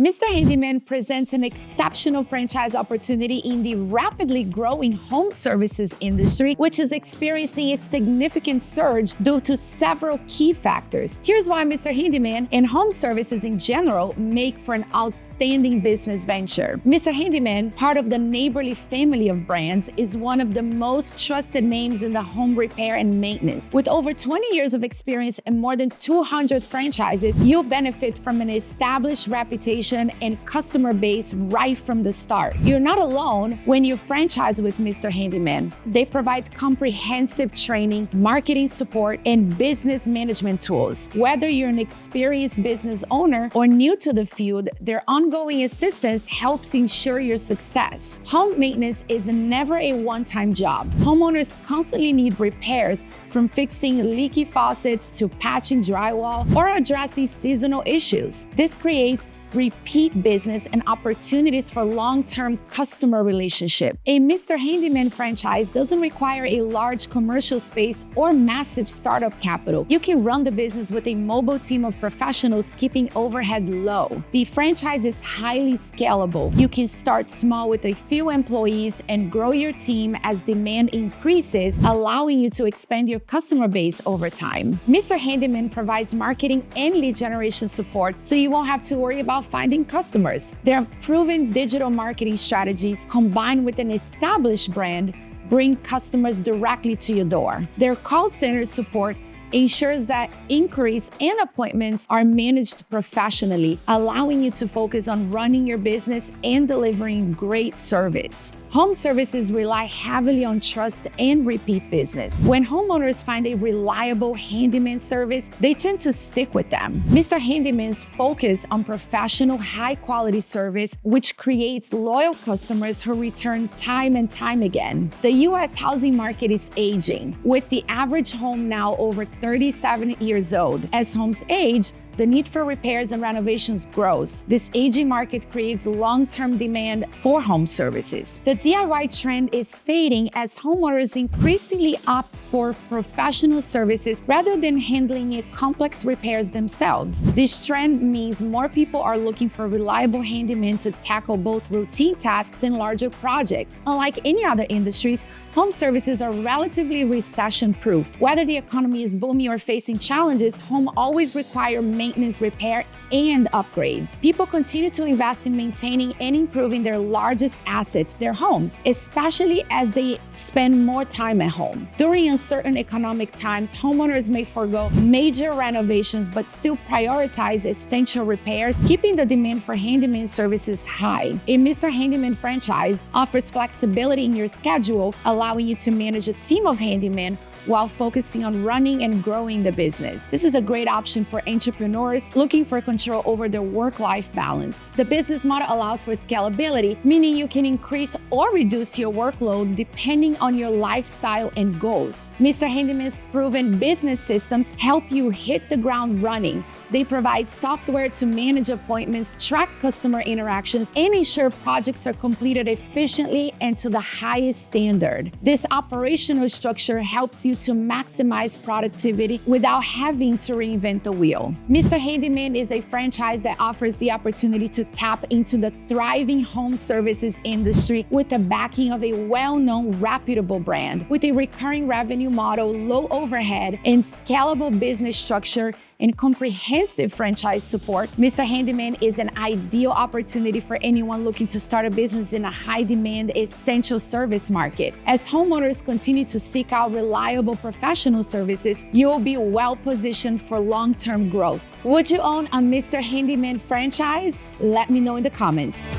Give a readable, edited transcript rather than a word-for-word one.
Mr. Handyman presents an exceptional franchise opportunity in the rapidly growing home services industry, which is experiencing a significant surge due to several key factors. Here's why Mr. Handyman and home services in general make for an outstanding business venture. Mr. Handyman, part of the Neighborly family of brands, is one of the most trusted names in the home repair and maintenance. With over 20 years of experience and more than 200 franchises, you'll benefit from an established reputation and customer base right from the start. You're not alone when you franchise with Mr. Handyman. They provide comprehensive training, marketing support, and business management tools. Whether you're an experienced business owner or new to the field, their ongoing assistance helps ensure your success. Home maintenance is never a one-time job. Homeowners constantly need repairs, from fixing leaky faucets to patching drywall or addressing seasonal issues. This creates repeat business and opportunities for long-term customer relationship. A Mr. Handyman franchise doesn't require a large commercial space or massive startup capital. You can run the business with a mobile team of professionals, keeping overhead low. The franchise is highly scalable. You can start small with a few employees and grow your team as demand increases, allowing you to expand your customer base over time. Mr. Handyman provides marketing and lead generation support, so you won't have to worry about finding customers. Their proven digital marketing strategies, combined with an established brand, bring customers directly to your door. Their call center support ensures that inquiries and appointments are managed professionally, allowing you to focus on running your business and delivering great service. Home services rely heavily on trust and repeat business. When homeowners find a reliable handyman service, they tend to stick with them. Mr. Handyman's focus on professional, high-quality service, which creates loyal customers who return time and time again. The U.S. housing market is aging, with the average home now over 37 years old. As homes age, the need for repairs and renovations grows. This aging market creates long-term demand for home services. The DIY trend is fading as homeowners increasingly opt for professional services rather than handling complex repairs themselves. This trend means more people are looking for reliable handymen to tackle both routine tasks and larger projects. Unlike any other industries, home services are relatively recession-proof. Whether the economy is booming or facing challenges, home always require maintenance, repair, and upgrades. People continue to invest in maintaining and improving their largest assets, their homes, especially as they spend more time at home. During uncertain economic times, homeowners may forego major renovations but still prioritize essential repairs, keeping the demand for handyman services high. A Mr. Handyman franchise offers flexibility in your schedule, allowing you to manage a team of handymen while focusing on running and growing the business. This is a great option for entrepreneurs looking for control over their work-life balance. The business model allows for scalability, meaning you can increase or reduce your workload depending on your lifestyle and goals. Mr. Handyman's proven business systems help you hit the ground running. They provide software to manage appointments, track customer interactions, and ensure projects are completed efficiently and to the highest standard. This operational structure helps you to maximize productivity without having to reinvent the wheel. Mr. Handyman is a franchise that offers the opportunity to tap into the thriving home services industry with the backing of a well-known, reputable brand. With a recurring revenue model, low overhead, and scalable business structure, and comprehensive franchise support, Mr. Handyman is an ideal opportunity for anyone looking to start a business in a high-demand, essential service market. As homeowners continue to seek out reliable professional services, you'll be well-positioned for long-term growth. Would you own a Mr. Handyman franchise? Let me know in the comments.